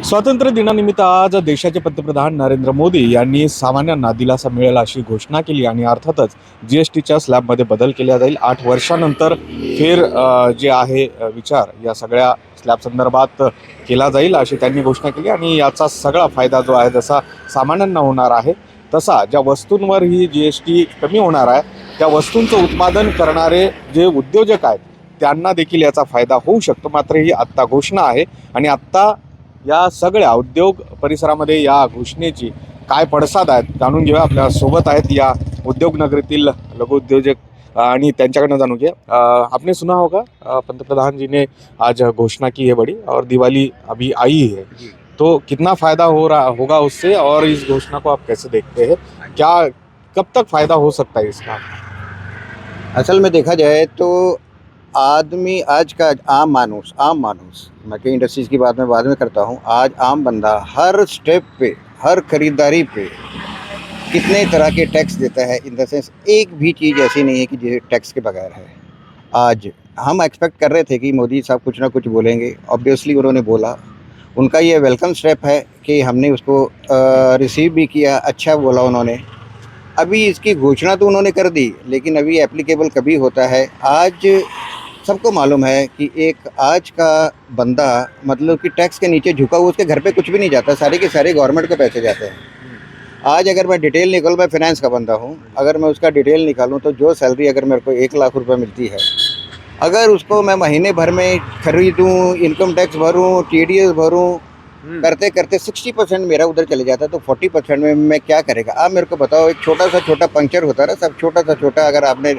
स्वातंत्र्य दिनानिमित्त आज देशाचे पंतप्रधान नरेंद्र मोदी यांनी सामान्यांना दिलासा मिळेल अशी घोषणा केली आणि अर्थातच GSTच्या स्लॅबमध्ये बदल केला जाईल. 8 वर्षानंतर जे आहे विचार या सगळ्या स्लॅब संदर्भात केला जाईल अशी त्यांनी घोषणा केली आणि याचा सगळा फायदा जो आहे जसा सामान्यांना होणार आहे तसा ज्या वस्तूंवर ही GST कमी होणार आहे त्या वस्तूंचं उत्पादन करणारे जे उद्योजक आहेत त्यांना देखील याचा फायदा होऊ शकतो. मात्र ही आत्ता घोषणा आहे आणि आत्ता या सगळ्या उद्योग परिसरामध्ये या घोषणेची काय पडसाद आहेत जाणून घेऊया. आपल्या सोबत आहेत या उद्योग नगरीतील लघु उद्योजक आणि त्यांच्याकडनं जाणून घ्या. आपने सुना होगा पंतप्रधान जी ने आज घोषणा की है बड़ी और दिवाली अभी आई है, तो कितना फायदा होगा उससे और इस घोषणा को आप कैसे देखते हैं? क्या कब तक फायदा हो सकता है इसका? असल में देखा जाए तो आदमी आज का आम मानुस मैं कई इंडस्ट्रीज़ की बात मैं बाद में करता हूँ। आज आम बंदा हर स्टेप पे, हर खरीदारी पे कितने तरह के टैक्स देता है। इन द सेंस एक भी चीज़ ऐसी नहीं है कि जो टैक्स के बगैर है। आज हम एक्सपेक्ट कर रहे थे कि मोदी साहब कुछ ना कुछ बोलेंगे। ऑब्वियसली उन्होंने बोला, उनका ये वेलकम स्टेप है कि हमने उसको रिसीव भी किया। अच्छा बोला उन्होंने। अभी इसकी घोषणा तो उन्होंने कर दी, लेकिन अभी एप्लीकेबल कभी होता है। आज सबको मालूम है कि एक आज का बंदा मतलब कि टैक्स के नीचे झुका हुआ, उसके घर पे कुछ भी नहीं जाता, सारे के सारे गवर्नमेंट को पैसे जाते हैं। आज अगर मैं डिटेल निकालूँ, मैं फाइनेंस का बंदा हूँ, अगर मैं उसका डिटेल निकालूँ तो जो सैलरी अगर मेरे को 1 लाख रुपए मिलती है, अगर उसको मैं महीने भर में खरीदूँ, इनकम टैक्स भरूँ, TDS भरूँ, करते करते 60% मेरा उधर चले जाता है। तो 40% में मैं क्या करेगा? आप मेरे को बताओ। एक छोटा पंक्चर होता है ना, सब छोटा अगर आपने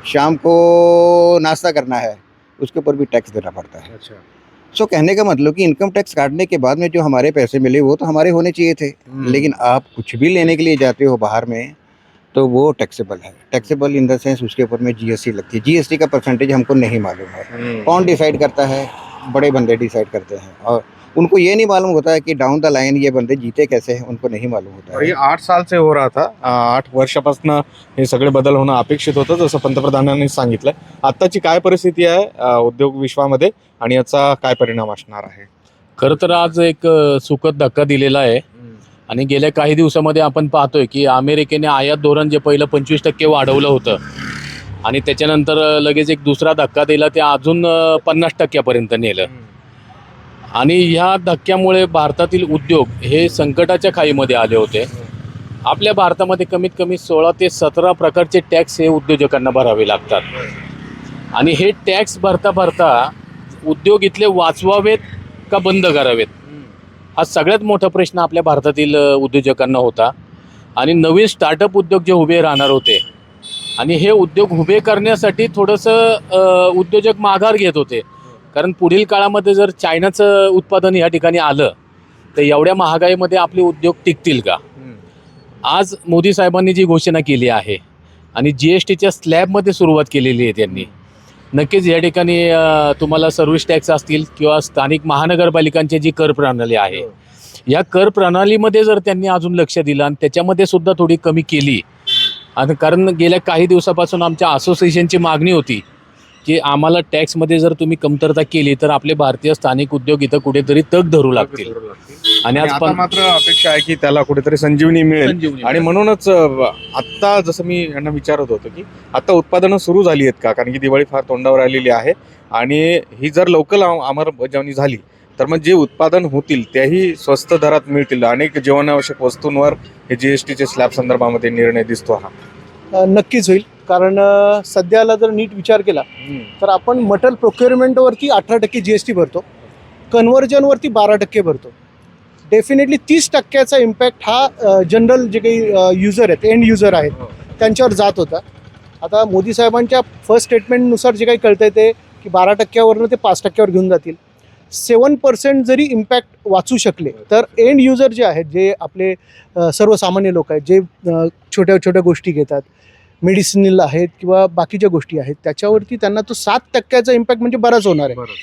शाम को नाश्ता करना है उसके ऊपर भी टैक्स देना पड़ता है। अच्छा। सो कहने का मतलब कि इनकम टैक्स काटने के बाद में जो हमारे पैसे मिले वो तो हमारे होने चाहिए थे। लेकिन आप कुछ भी लेने के लिए जाते हो बाहर में तो वो टैक्सेबल है। टैक्सेबल इन द सेंस उसके ऊपर में GST लगती है। GST का परसेंटेज हमको नहीं मालूम है। कौन डिसाइड करता है? बड़े बंदे डिसाइड करते हैं और उनको ये नहीं मालूम होता है कि डाउन द लाइन ये बंदे जीते कैसे हैं, उनको नहीं मालूम होता हे है। 8 साल से हो रहा था. 8 वर्षापासून हे सगळे बदल होणं अपेक्षित होतं जसं पंतप्रधानांनी सांगितलंय. आत्ताची काय परिस्थिती आहे उद्योग विश्वामध्ये आणि याचा काय परिणाम असणार आहे? खरं तर आज एक सुखद धक्का दिलेला आहे आणि गेल्या काही दिवसामध्ये आपण पाहतोय की अमेरिकेने आयात धोरण जे पहिलं 25% वाढवलं होतं आणि त्याच्यानंतर लगेच एक दुसरा धक्का दिला, ते अजून 50% पर्यंत नेलं आणि ह्या धक्क्यामुळे भारतातील उद्योग हे संकटाच्या खाईमध्ये आले होते. आपल्या भारतामध्ये कमीत कमी 16 ते 17 प्रकारचे टॅक्स हे उद्योजकांना भरावे लागतात आणि हे टॅक्स भरता उद्योग इथले वाचवावेत का बंद करावेत हा सगळ्यात मोठा प्रश्न आपल्या भारतातील उद्योजकांना होता. आणि नवीन स्टार्टअप उद्योग जे उभे राहणार होते आणि हे उद्योग उभे करण्यासाठी थोडंसं उद्योजक माघार घेत होते, कारण पुढील काळामध्ये जर चायनाचं उत्पादन या ठिकाणी आलं तर एवढ्या महागाईमध्ये आपले उद्योग टिकतील का? आज मोदी साहेबांनी जी घोषणा केली आहे आणि GSTच्या स्लॅबमध्ये सुरुवात केलेली आहे त्यांनी, नक्कीच या ठिकाणी तुम्हाला सर्व्हिस टॅक्स असतील किंवा स्थानिक महानगरपालिकांची जी कर प्रणाली आहे या कर प्रणालीमध्ये जर त्यांनी अजून लक्ष दिलं आणि त्याच्यामध्ये सुद्धा थोडी कमी केली, आणि कारण गेल्या काही दिवसापासून आमच्या असोसिएशनची मागणी होती की आम्हाला टॅक्समध्ये जर तुम्ही कमतरता केली तर आपले भारतीय स्थानिक उद्योग इथं कुठेतरी तग धरू लागतील. आणि आज आता मात्र अपेक्षा आहे की त्याला कुठेतरी संजीवनी मिळेल आणि म्हणूनच आत्ता जसं मी यांना विचारत होतो की आता उत्पादनं सुरू झाली आहेत का, कारण की दिवाळी फार तोंडावर आलेली आहे आणि ही जर लवकर अंमलबजावणी झाली तर मग जे उत्पादन होतील त्याही स्वस्त दरात मिळतील. अनेक जीवनावश्यक वस्तूंवर हे GSTच्या स्लॅब संदर्भामध्ये निर्णय दिसतो हा. नक्कीच होईल, कारण सध्याला जर नीट विचार केला तर आपण मटेरियल प्रोक्युअरमेंटवरती 18% GST भरतो, कन्व्हर्जनवरती 12% भरतो. डेफिनेटली 30%चा इम्पॅक्ट हा जनरल जे काही युजर आहेत, एंड युजर आहेत त्यांच्यावर जात होता. आता मोदी साहेबांच्या फर्स्ट स्टेटमेंटनुसार जे काही कळतंय ते की 12%वरून ते 5%वर घेऊन जातील. 7% जरी इम्पॅक्ट वाचू शकले तर एंड युजर जे आहेत, जे आपले सर्वसामान्य लोक आहेत, जे छोट्या गोष्टी घेतात, मेडिसिनल आहेत किंवा बाकीच्या गोष्टी आहेत, त्याच्यावरती त्यांना तो 7%चा इम्पॅक्ट म्हणजे बराच होणार आहे.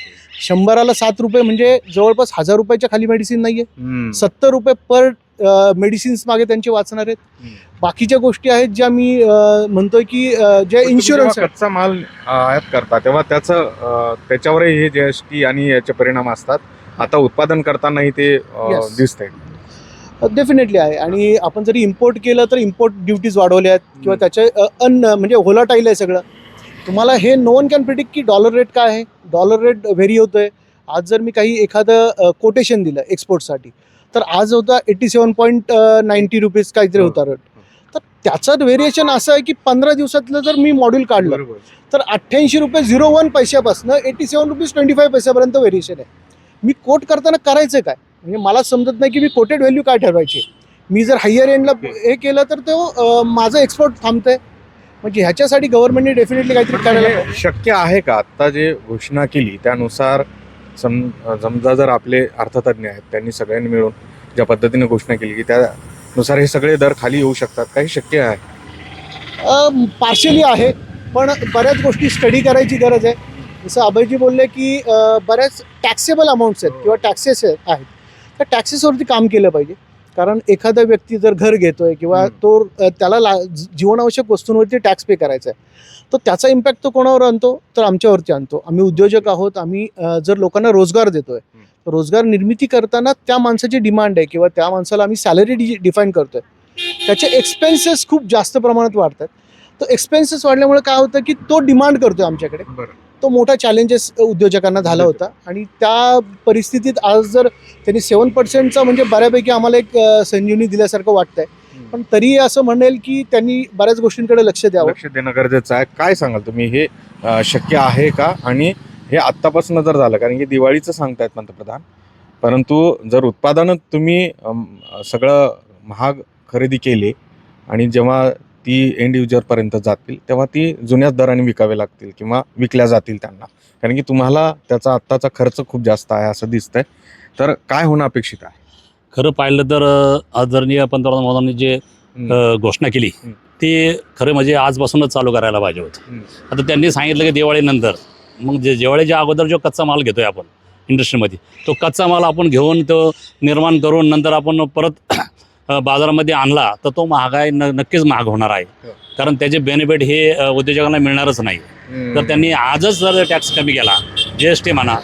100ला 7 रुपये म्हणजे जवळपास 1000 रुपयाच्या खाली मेडिसिन नाही आहे. 70 रुपये पर मेडिसिन्स मागे त्यांचे वाचणार आहेत. बाकीच्या गोष्टी आहेत ज्या मी म्हणतोय की जे इन्शुरन्स कच्चा माल आयात करता तेव्हा त्याच्यावरही हे GST आणि याचे परिणाम असतात. आता उत्पादन करतानाही ते Yes. दिसतंय. डेफिनेटली आहे. आणि आपण जरी इम्पोर्ट केलं तर इम्पोर्ट ड्युटीज वाढवल्या आहेत किंवा त्याचे म्हणजे व्होलाटाईल आहे सगळं. तुम्हाला हे नो वन कॅन प्रिडिक्ट की डॉलर रेट काय आहे. डॉलर रेट व्हेरी होतो आहे. आज जर मी काही एखादं कोटेशन दिलं एक्सपोर्टसाठी तर आज होता 87.90 रुपीज काहीतरी होता रेट. तर त्याचं व्हेरिएशन असं आहे की 15 दिवसातलं जर मी मॉड्यूल काढलं बरोबर. तर 88 रुपये 01 पैशापासून 87 रुपीज 25 पैशापर्यंत व्हेरिएशन आहे. मी कोट करताना करायचं काय म्हणजे मला समजत नाही की मी कोटेड व्हॅल्यू काय ठरवायची. मी जर हायर एंडला हे केलं तर तो माझं एक्सपोर्ट थांबतंय. म्हणजे ह्याच्यासाठी गव्हर्नमेंटने डेफिनेटली काहीतरी करायला हे पाहिजे. शक्य आहे का आता जे घोषणा केली त्यानुसार समजा जर आपले अर्थतज्ञ आहेत त्यांनी सगळ्यांनी मिळून ज्या पद्धतीने घोषणा केली की त्यानुसार हे सगळे दर खाली येऊ शकतात, काही शक्य आहे? पार्शियली आहे पण बऱ्याच गोष्टी स्टडी करायची गरज आहे. जसं अभयजी बोलले की बऱ्याच टॅक्सेबल अमाऊंट्स आहेत किंवा टॅक्सेस आहेत. त्या टॅक्सेसवरती काम केलं पाहिजे. कारण एखादा व्यक्ती जर घर घेतोय किंवा तो त्याला जीवनावश्यक वस्तूंवरती टॅक्स पे करायचा आहे तर त्याचा इम्पॅक्ट तो कोणावर आणतो तर आमच्यावरती आणतो. आम्ही उद्योजक आहोत. आम्ही जर लोकांना रोजगार देतोय रोजगार निर्मिती करताना त्या माणसाची डिमांड आहे किंवा त्या माणसाला आम्ही सॅलरी डिफाईन करतोय त्याचे एक्सपेन्सेस खूप जास्त प्रमाणात वाढतात. तो एक्सपेन्सेस वाढल्यामुळे काय होतं की तो डिमांड करतोय आमच्याकडे. तो मोठा चॅलेंजेस उद्योजकांना झाला होता आणि त्या परिस्थितीत आज जर त्यांनी 7% म्हणजे बऱ्यापैकी आम्हाला एक संजीवनी दिल्यासारखं वाटतंय. पण तरी असं म्हणेल की त्यांनी बऱ्याच गोष्टींकडे लक्ष द्यावं. लक्ष देणं गरजेचं आहे. काय सांगाल तुम्ही, हे शक्य आहे का? आणि हे आत्तापासून जर झालं, कारण की दिवाळीचं सांगतायत पंतप्रधान, परंतु जर उत्पादनं तुम्ही सगळं महाग खरेदी केली आणि जेव्हा ती एंड युजरपर्यंत जातील तेव्हा ती जुन्याच दराने विकावे लागतील किंवा विकल्या जातील त्यांना, कारण की तुम्हाला त्याचा आत्ताचा खर्च खूप जास्त आहे असं दिसतंय. तर काय होणं अपेक्षित आहे? खरं पाहिलं तर आदरणीय पंतप्रधान मोदींनी जे घोषणा केली ती खरं म्हणजे आजपासूनच चालू करायला पाहिजे होतं. आता त्यांनी सांगितलं की दिवाळीनंतर मग दिवाळीच्या अगोदर जो कच्चा माल घेतोय आपण इंडस्ट्रीमध्ये तो कच्चा माल आपण घेऊन तो निर्माण करून नंतर आपण परत बाजारामध्ये आणला तर तो महागाई नक्कीच महाग होणार आहे. कारण त्याचे बेनिफिट हे उद्योजकांना मिळणारच नाही. तर त्यांनी आजच जर टॅक्स कमी केला, GST म्हणा,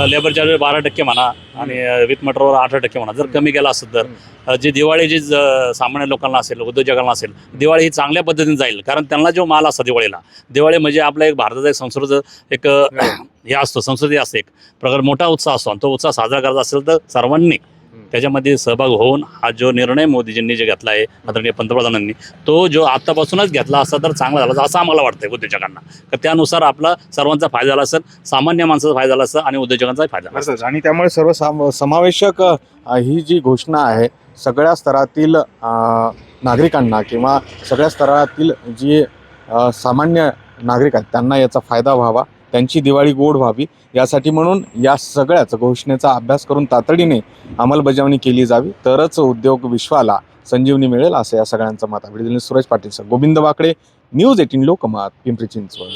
लेबर चार्ज 12% म्हणा आणि विथ मटेरियल 8% म्हणा, जर कमी केला असेल तर जे दिवाळी जी सामान्य लोकांना असेल, उद्योजकांना असेल, दिवाळी ही चांगल्या पद्धतीने जाईल. कारण त्यांना जो माल असतो दिवाळी म्हणजे आपला एक भारताचा एक संस्कृत एक हे असतो, संस्कृती असते, एक प्रकार मोठा उत्साह असतो. आणि तो उत्साह साजरा करायचा असेल तर सर्वांनी त्याच्यामध्ये सहभाग होऊन हा जो निर्णय मोदीजींनी जे घेतला आहे आदरणीय पंतप्रधानांनी तो जो आत्तापासूनच घेतला असता तर चांगला झाला असं आम्हाला वाटतंय उद्योजकांना. तर त्यानुसार आपला सर्वांचा फायदा झाला असेल, सामान्य माणसाचा फायदा झाला असेल आणि उद्योजकांचाही फायदा झाला असेल. आणि त्यामुळे सर्व समावेशक ही जी घोषणा आहे सगळ्या स्तरातील नागरिकांना किंवा सगळ्या स्तरातील जी सामान्य नागरिक आहेत त्यांना याचा फायदा व्हावा, त्यांची दिवाळी गोड व्हावी, यासाठी म्हणून या सगळ्याच घोषणेचा अभ्यास करून तातडीने अंमलबजावणी केली जावी, तरच उद्योग विश्वाला संजीवनी मिळेल असं या सगळ्यांचं मत आहे. सुरेश पाटील सर, गोविंद वाकडे, न्यूज 18 लोकमत, पिंपरी चिंचवड.